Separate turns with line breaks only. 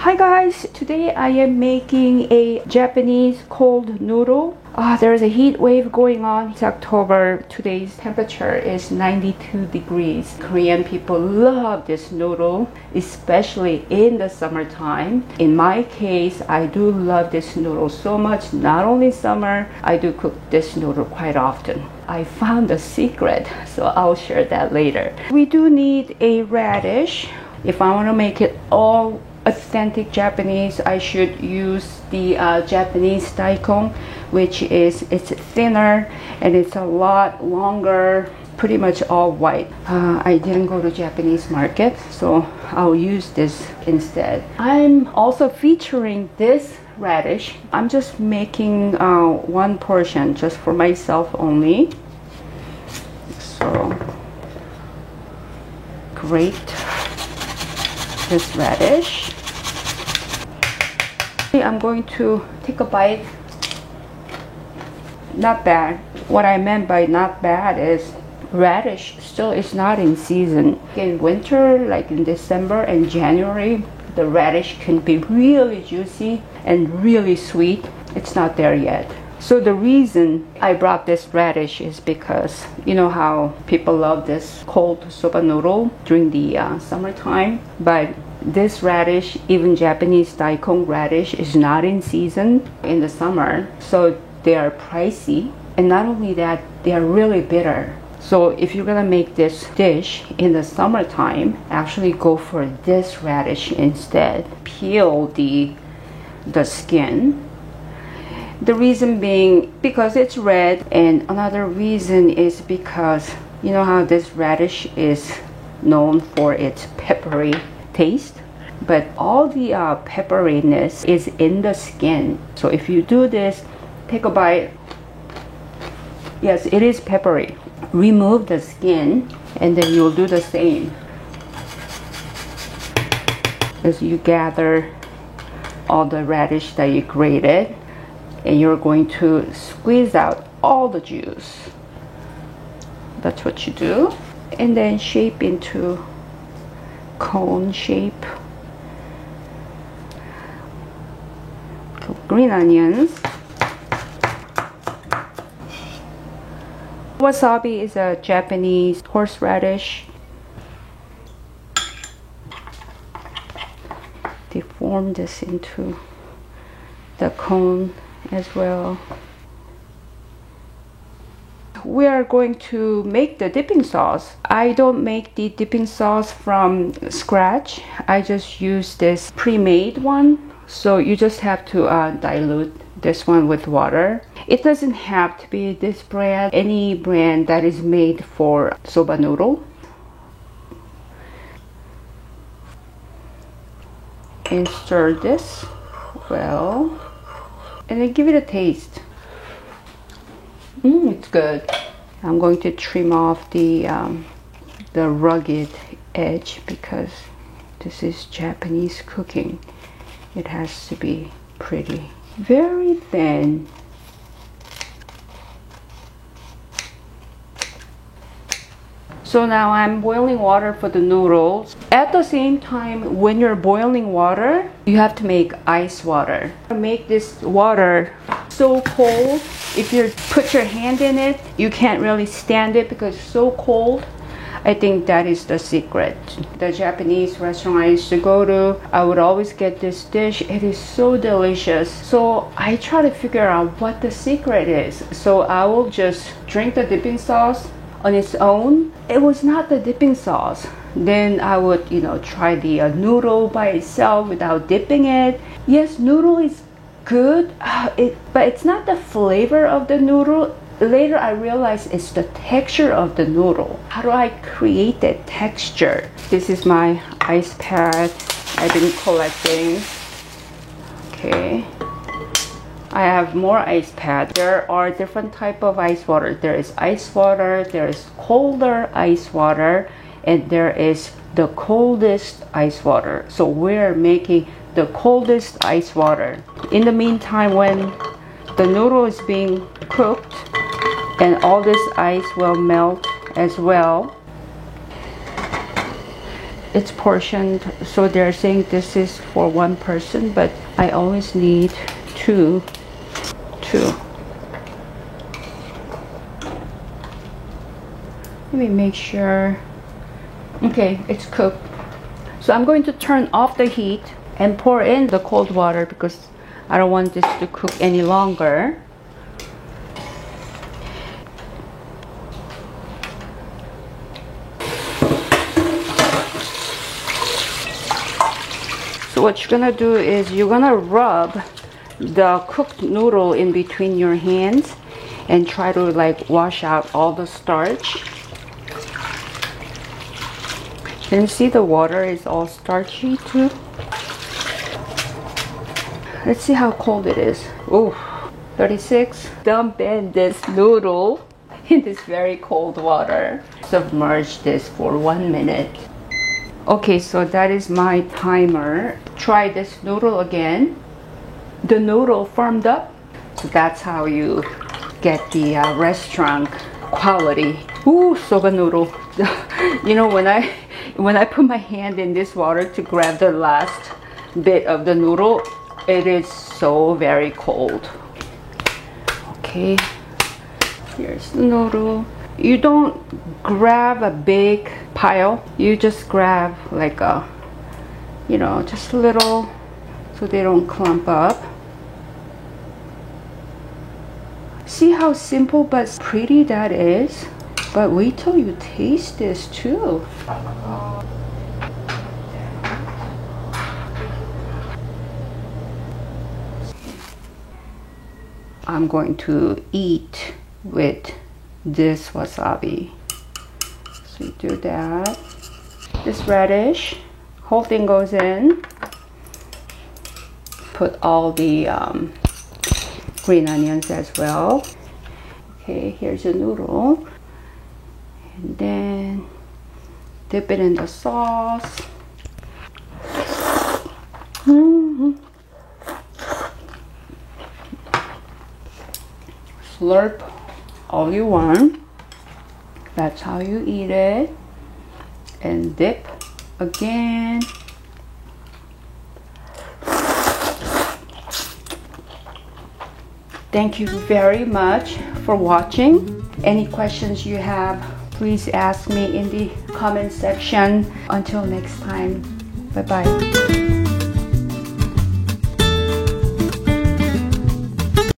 Hi guys, today I am making a Japanese cold noodle. There's a heat wave going on. It's October. Today's temperature is 92 degrees. Korean people love this noodle, especially in the summertime. In my case, I do love this noodle so much. Not only summer, I do cook this noodle quite often. I found a secret, so I'll share that later. We do need a radish. If I want to make it all authentic Japanese, I should use the Japanese daikon, which is it's thinner and it's a lot longer, pretty much all white. I didn't go to Japanese market, so I'll use this instead. I'm also featuring this radish. I'm just making one portion just for myself only. So grate this radish. I'm going to take a bite. Not bad. What I meant by not bad is radish still is not in season. In winter, like in December and January, the radish can be really juicy and really sweet. It's not there yet. So the reason I brought this radish is because you know how people love this cold soba noodle during the summertime, but this radish, even Japanese daikon radish, is not in season in the summer, so they are pricey. And not only that, they are really bitter. So if you're gonna make this dish in the summertime, actually go for this radish instead. Peel the skin. The reason being because it's red, and another reason is because you know how this radish is known for its peppery taste, but all the pepperiness is in the skin. So if you do this, take a bite. Yes, it is peppery. Remove the skin and then you'll do the same as you gather all the radish that you grated, and you're going to squeeze out all the juice. That's what you do, and then shape into cone shape. Green onions. Wasabi is a Japanese horseradish. Deform this into the cone as well. We are going to make the dipping sauce. I don't make the dipping sauce from scratch. I just use this pre-made one. So you just have to dilute this one with water. It doesn't have to be this brand, any brand that is made for soba noodle. And stir this well, and then give it a taste. It's good. I'm going to trim off the rugged edge because this is Japanese cooking. It has to be pretty, very thin. So now I'm boiling water for the noodles. At the same time, when you're boiling water, you have to make ice water. Make this water so cold, if you put your hand in it, you can't really stand it because it's so cold. I think that is the secret. The Japanese restaurant I used to go to, I would always get this dish. It is so delicious. So I try to figure out what the secret is. So I will just drink the dipping sauce on its own. It was not the dipping sauce. Then I would, try the noodle by itself without dipping it. Yes, noodle is good, but it's not the flavor of the noodle. Later I realized it's the texture of the noodle. How do I create that texture? This is my ice pad I've been collecting. Okay. I have more ice pads. There are different type of ice water. There is ice water, there is colder ice water, and there is the coldest ice water. So we're making the coldest ice water. In the meantime, when the noodle is being cooked, and all this ice will melt as well. it's portioned, so they're saying this is for one person, but I always need two. Let me make sure. Okay, it's cooked. So I'm going to turn off the heat and pour in the cold water because I don't want this to cook any longer. So what you're gonna do is you're gonna rub the cooked noodle in between your hands and try to like wash out all the starch. Can you see the water is all starchy too? Let's see how cold it is. Ooh, 36. Dump in this noodle in this very cold water. Submerge this for 1 minute. Okay, so that is my timer. Try this noodle again. The noodle firmed up. So that's how you get the restaurant quality. Ooh, soba noodle. You know, when I put my hand in this water to grab the last bit of the noodle, it is so very cold. Okay, here's the noodle. You don't grab a big pile, you just grab like a, you know, just a little so they don't clump up. See how simple but pretty that is? But wait till you taste this too. I'm going to eat with this wasabi. So you do that. This radish, whole thing goes in. Put all the green onions as well. Okay, here's your noodle. And then dip it in the sauce. Slurp all you want. That's how you eat it. And dip again. Thank you very much for watching. Any questions you have, please ask me in the comment section. Until next time, bye bye.